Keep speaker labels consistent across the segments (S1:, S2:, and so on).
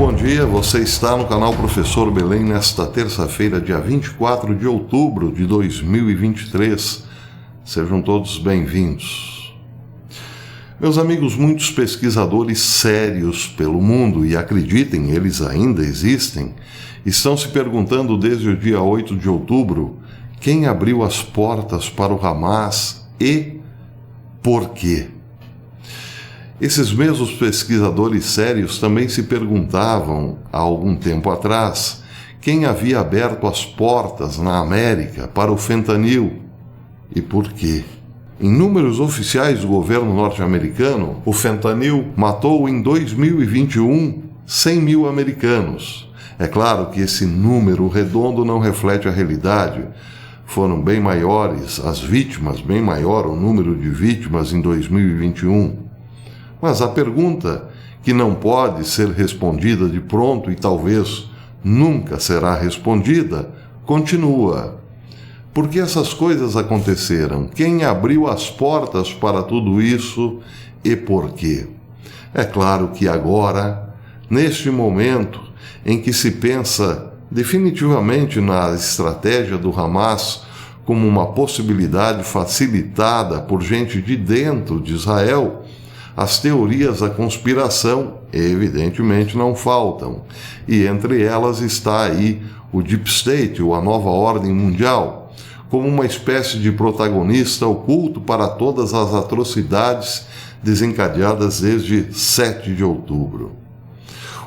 S1: bom dia. Você está no canal Professor Belém nesta terça-feira, dia 24 de outubro de 2023. Sejam todos bem-vindos. Meus amigos, muitos pesquisadores sérios pelo mundo, e acreditem, eles ainda existem, estão se perguntando desde o dia 8 de outubro quem abriu as portas para o Hamas e por quê. Esses mesmos pesquisadores sérios também se perguntavam, há algum tempo atrás, quem havia aberto as portas na América para o fentanil e por quê. Em números oficiais do governo norte-americano, o fentanil matou em 2021 100 mil americanos. É claro que esse número redondo não reflete a realidade. Foram bem maiores as vítimas, bem maior o número de vítimas em 2021. Mas a pergunta, que não pode ser respondida de pronto e talvez nunca será respondida, continua. Por que essas coisas aconteceram? Quem abriu as portas para tudo isso e por quê? É claro que agora, neste momento em que se pensa definitivamente na estratégia do Hamas como uma possibilidade facilitada por gente de dentro de Israel, as teorias da conspiração, evidentemente, não faltam. E entre elas está aí o Deep State, ou a nova ordem mundial, como uma espécie de protagonista oculto para todas as atrocidades desencadeadas desde 7 de outubro.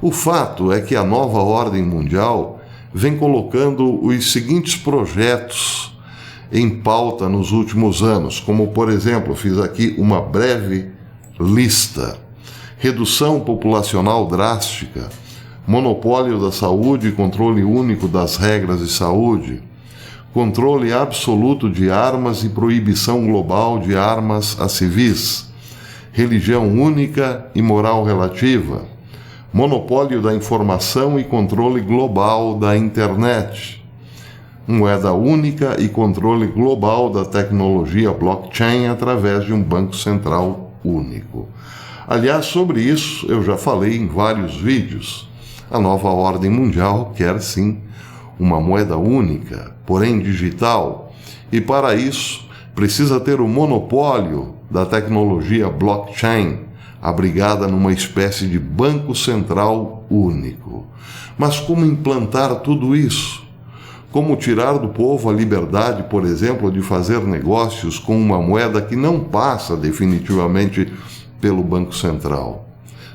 S1: O fato é que a nova ordem mundial vem colocando os seguintes projetos em pauta nos últimos anos, como, por exemplo, fiz aqui uma breve lista: redução populacional drástica, monopólio da saúde e controle único das regras de saúde, controle absoluto de armas e proibição global de armas a civis, religião única e moral relativa, monopólio da informação e controle global da internet, moeda única e controle global da tecnologia blockchain através de um banco central único. Aliás, sobre isso eu já falei em vários vídeos. A nova ordem mundial quer sim uma moeda única, porém digital, e para isso precisa ter o monopólio da tecnologia blockchain, abrigada numa espécie de banco central único. Mas como implantar tudo isso? Como tirar do povo a liberdade, por exemplo, de fazer negócios com uma moeda que não passa definitivamente pelo Banco Central?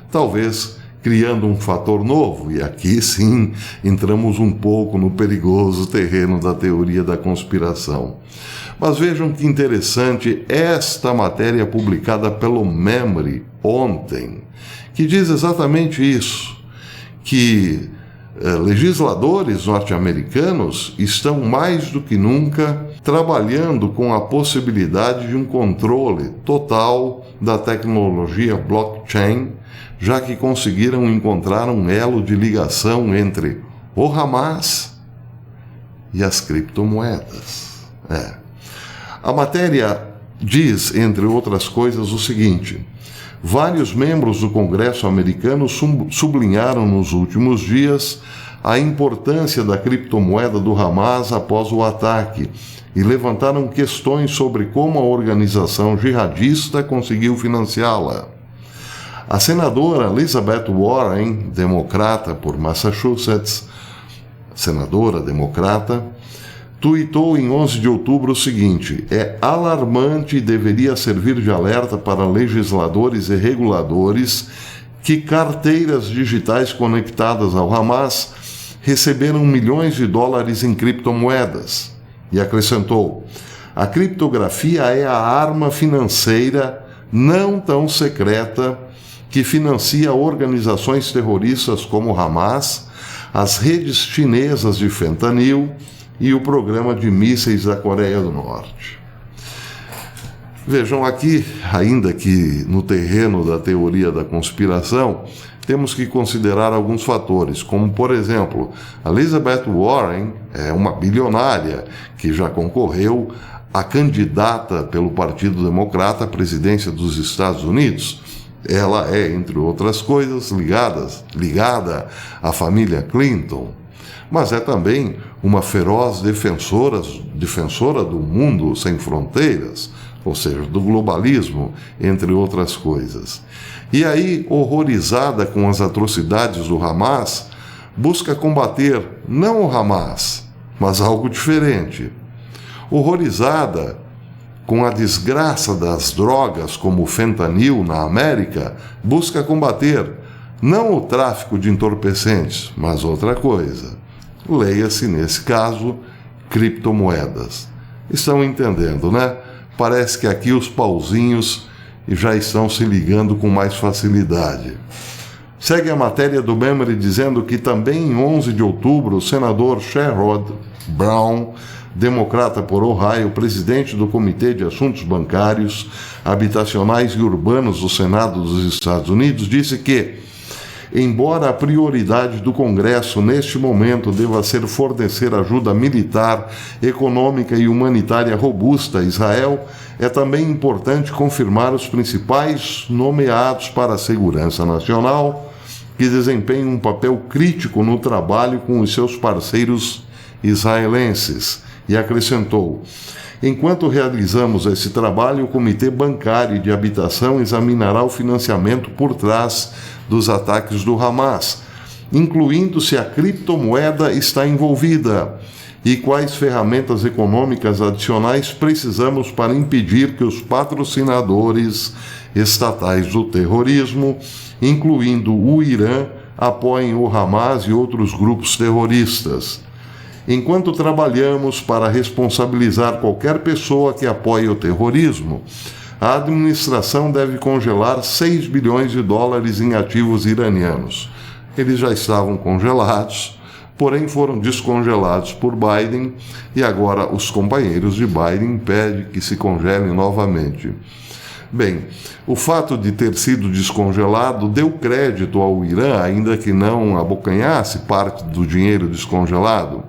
S1: Talvez criando um fator novo, e aqui sim entramos um pouco no perigoso terreno da teoria da conspiração. Mas vejam que interessante esta matéria publicada pelo MEMRI ontem, que diz exatamente isso, que legisladores norte-americanos estão mais do que nunca trabalhando com a possibilidade de um controle total da tecnologia blockchain, já que conseguiram encontrar um elo de ligação entre o Hamas e as criptomoedas. A matéria diz, entre outras coisas, o seguinte: vários membros do Congresso americano sublinharam nos últimos dias a importância da criptomoeda do Hamas após o ataque e levantaram questões sobre como a organização jihadista conseguiu financiá-la. A senadora Elizabeth Warren, democrata por Massachusetts, senadora democrata, tuitou em 11 de outubro o seguinte: é alarmante e deveria servir de alerta para legisladores e reguladores que carteiras digitais conectadas ao Hamas receberam milhões de dólares em criptomoedas. E acrescentou: a criptografia é a arma financeira não tão secreta que financia organizações terroristas como o Hamas, as redes chinesas de fentanil e o programa de mísseis da Coreia do Norte. Vejam aqui, ainda que no terreno da teoria da conspiração, temos que considerar alguns fatores, como, por exemplo, Elizabeth Warren é uma bilionária que já concorreu a candidata pelo Partido Democrata à presidência dos Estados Unidos Ela é, entre outras coisas, ligada à família Clinton, mas é também uma feroz defensora do mundo sem fronteiras, ou seja, do globalismo, entre outras coisas. E aí, horrorizada com as atrocidades do Hamas, busca combater não o Hamas, mas algo diferente. Horrorizada com a desgraça das drogas como o fentanil na América, busca combater não o tráfico de entorpecentes, mas outra coisa. Leia-se, nesse caso, criptomoedas. Estão entendendo, né? Parece que aqui os pauzinhos já estão se ligando com mais facilidade. Segue a matéria do Memory dizendo que também em 11 de outubro o senador Sherrod Brown, democrata por Ohio, presidente do Comitê de Assuntos Bancários, Habitacionais e Urbanos do Senado dos Estados Unidos, disse que, embora a prioridade do Congresso neste momento deva ser fornecer ajuda militar, econômica e humanitária robusta a Israel, é também importante confirmar os principais nomeados para a segurança nacional, que desempenham um papel crítico no trabalho com os seus parceiros israelenses. E acrescentou: enquanto realizamos esse trabalho, o Comitê Bancário de Habitação examinará o financiamento por trás dos ataques do Hamas, incluindo se a criptomoeda está envolvida e quais ferramentas econômicas adicionais precisamos para impedir que os patrocinadores estatais do terrorismo, incluindo o Irã, apoiem o Hamas e outros grupos terroristas. Enquanto trabalhamos para responsabilizar qualquer pessoa que apoie o terrorismo, a administração deve congelar 6 bilhões de dólares em ativos iranianos. Eles já estavam congelados, porém foram descongelados por Biden e agora os companheiros de Biden pedem que se congelem novamente. Bem, o fato de ter sido descongelado deu crédito ao Irã, ainda que não abocanhasse parte do dinheiro descongelado,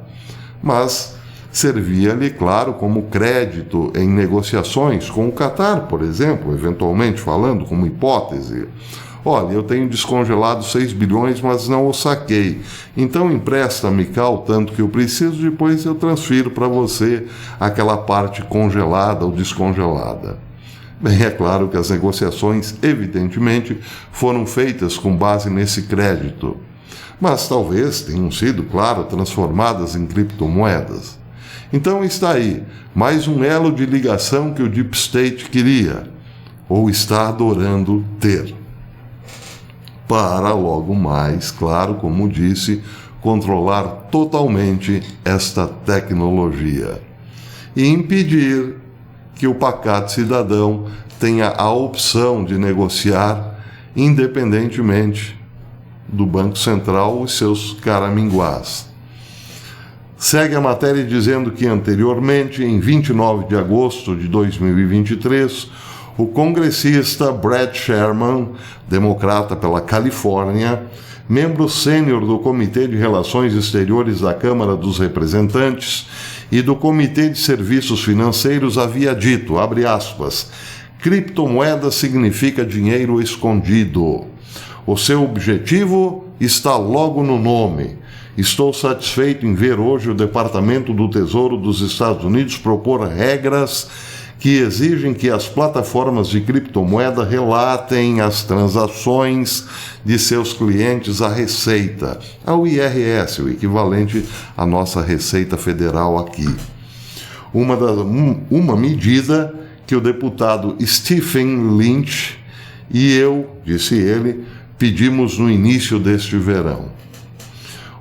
S1: mas servia-lhe, claro, como crédito em negociações com o Catar, por exemplo, eventualmente falando, como hipótese. Olha, eu tenho descongelado 6 bilhões, mas não o saquei. Então empresta-me cá o tanto que eu preciso, depois eu transfiro para você aquela parte congelada ou descongelada. Bem, é claro que as negociações, evidentemente, foram feitas com base nesse crédito, mas talvez tenham sido, claro, transformadas em criptomoedas. Então está aí, mais um elo de ligação que o Deep State queria, ou está adorando ter, para logo mais, claro, como disse, controlar totalmente esta tecnologia e impedir que o pacato cidadão tenha a opção de negociar independentemente do Banco Central e seus caraminguás. Segue a matéria dizendo que anteriormente, em 29 de agosto de 2023, o congressista Brad Sherman, democrata pela Califórnia, membro sênior do Comitê de Relações Exteriores da Câmara dos Representantes e do Comitê de Serviços Financeiros, havia dito, abre aspas, criptomoeda significa dinheiro escondido. O seu objetivo está logo no nome. Estou satisfeito em ver hoje o Departamento do Tesouro dos Estados Unidos propor regras que exigem que as plataformas de criptomoeda relatem as transações de seus clientes à Receita, ao IRS, o equivalente à nossa Receita Federal aqui. Uma medida que o deputado Stephen Lynch e eu, disse ele, pedimos no início deste verão.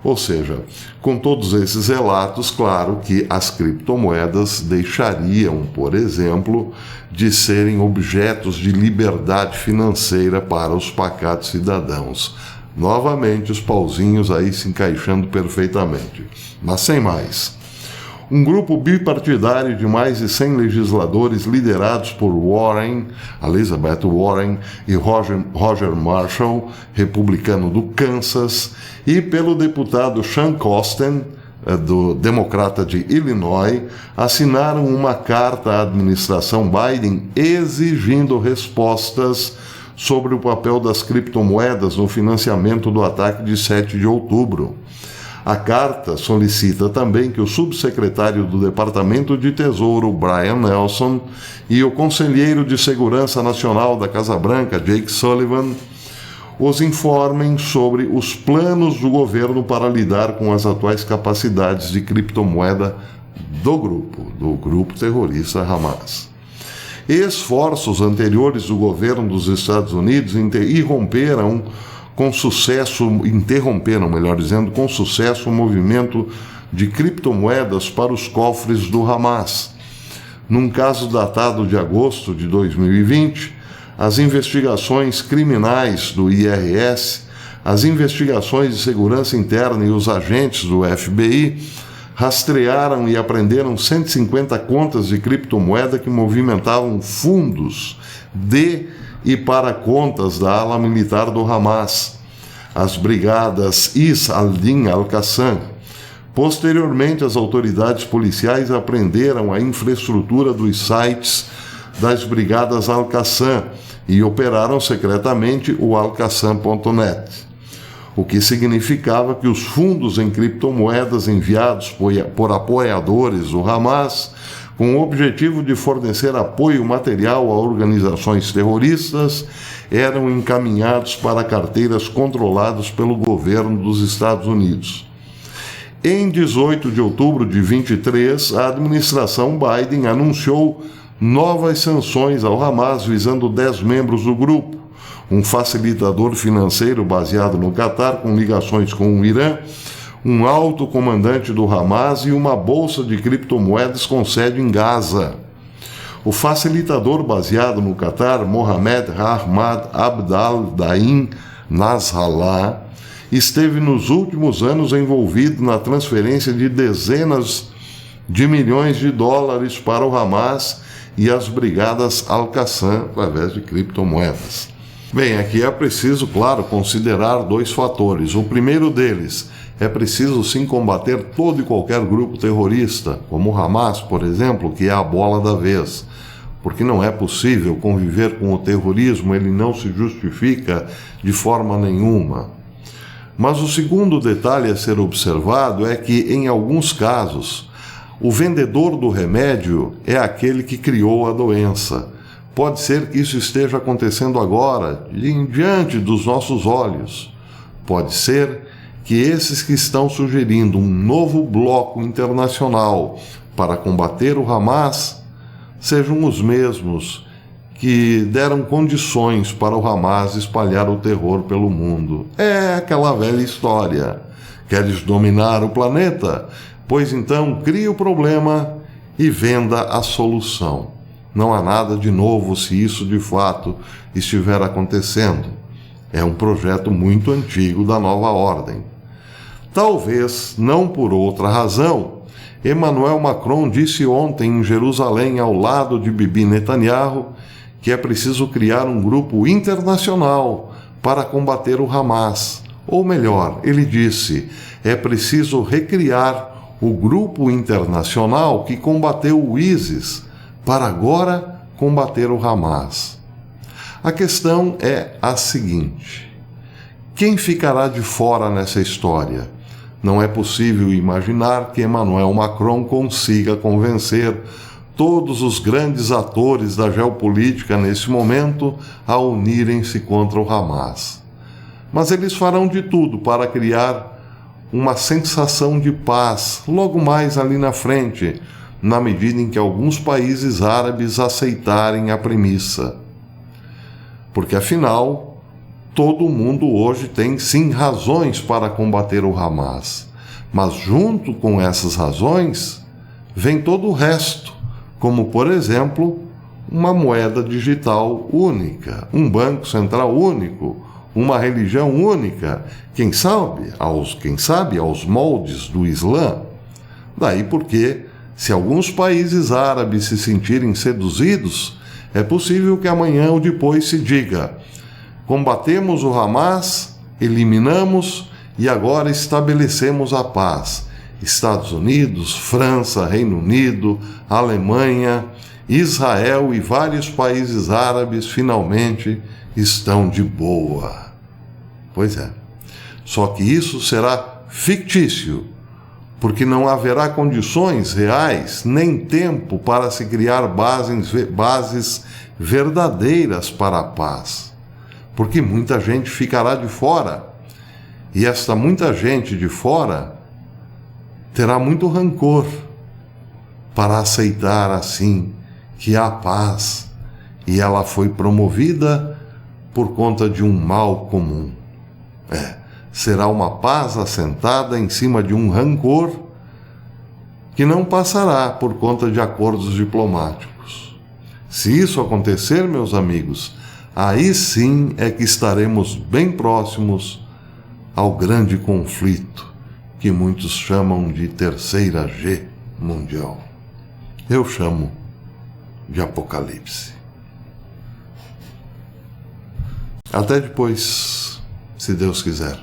S1: Ou seja, com todos esses relatos, claro que as criptomoedas deixariam, por exemplo, de serem objetos de liberdade financeira para os pacatos cidadãos. Novamente, os pauzinhos aí se encaixando perfeitamente. Mas sem mais. Um grupo bipartidário de mais de 100 legisladores liderados por Warren, Elizabeth Warren e Roger Marshall, republicano do Kansas, e pelo deputado Sean Casten, do democrata de Illinois, assinaram uma carta à administração Biden exigindo respostas sobre o papel das criptomoedas no financiamento do ataque de 7 de outubro. A carta solicita também que o subsecretário do Departamento de Tesouro, Brian Nelson, e o conselheiro de Segurança Nacional da Casa Branca, Jake Sullivan, os informem sobre os planos do governo para lidar com as atuais capacidades de criptomoeda do grupo terrorista Hamas. Esforços anteriores do governo dos Estados Unidos interromperam com sucesso o movimento de criptomoedas para os cofres do Hamas. Num caso datado de agosto de 2020, as investigações criminais do IRS, as investigações de segurança interna e os agentes do FBI rastrearam e apreenderam 150 contas de criptomoeda que movimentavam fundos de e para contas da ala militar do Hamas, as brigadas Is al-Din al-Qassam. Posteriormente, as autoridades policiais apreenderam a infraestrutura dos sites das brigadas Al-Qassam e operaram secretamente o alqassam.net, o que significava que os fundos em criptomoedas enviados por apoiadores do Hamas com o objetivo de fornecer apoio material a organizações terroristas, eram encaminhados para carteiras controladas pelo governo dos Estados Unidos. Em 18 de outubro de 2023, a administração Biden anunciou novas sanções ao Hamas visando 10 membros do grupo, um facilitador financeiro baseado no Catar com ligações com o Irã, um alto comandante do Hamas e uma bolsa de criptomoedas com sede em Gaza. O facilitador baseado no Catar, Mohamed Ahmad Abdal-Daim Nasrallah, esteve nos últimos anos envolvido na transferência de dezenas de milhões de dólares para o Hamas e as brigadas Al-Qassam através de criptomoedas. Bem, aqui é preciso, claro, considerar dois fatores. O primeiro deles, é preciso sim combater todo e qualquer grupo terrorista, como o Hamas, por exemplo, que é a bola da vez, porque não é possível conviver com o terrorismo, ele não se justifica de forma nenhuma. Mas o segundo detalhe a ser observado é que, em alguns casos, o vendedor do remédio é aquele que criou a doença. Pode ser que isso esteja acontecendo agora, diante dos nossos olhos. Pode ser que esses que estão sugerindo um novo bloco internacional para combater o Hamas sejam os mesmos que deram condições para o Hamas espalhar o terror pelo mundo. É aquela velha história. Queres dominar o planeta? Pois então crie o problema e venda a solução. Não há nada de novo se isso de fato estiver acontecendo. É um projeto muito antigo da nova ordem. Talvez, não por outra razão, Emmanuel Macron disse ontem em Jerusalém, ao lado de Bibi Netanyahu, que é preciso criar um grupo internacional para combater o Hamas. Ou melhor, ele disse, é preciso recriar o grupo internacional que combateu o ISIS para agora combater o Hamas. A questão é a seguinte: quem ficará de fora nessa história? Não é possível imaginar que Emmanuel Macron consiga convencer todos os grandes atores da geopolítica nesse momento a unirem-se contra o Hamas. Mas eles farão de tudo para criar uma sensação de paz logo mais ali na frente, na medida em que alguns países árabes aceitarem a premissa. Porque, afinal, todo mundo hoje tem, sim, razões para combater o Hamas. Mas, junto com essas razões, vem todo o resto, como, por exemplo, uma moeda digital única, um banco central único, uma religião única, quem sabe aos moldes do Islã. Daí porque, se alguns países árabes se sentirem seduzidos, é possível que amanhã ou depois se diga: combatemos o Hamas, eliminamos e agora estabelecemos a paz. Estados Unidos, França, Reino Unido, Alemanha Israel e vários países árabes finalmente estão de boa. Pois é. Só que isso será fictício, porque não haverá condições reais nem tempo para se criar bases verdadeiras para a paz. Porque muita gente ficará de fora. E esta muita gente de fora terá muito rancor para aceitar assim que há paz e ela foi promovida por conta de um mal comum. Será uma paz assentada em cima de um rancor que não passará por conta de acordos diplomáticos. Se isso acontecer, meus amigos, aí sim é que estaremos bem próximos ao grande conflito que muitos chamam de Terceira G mundial. Eu chamo de Apocalipse. Até depois, se Deus quiser.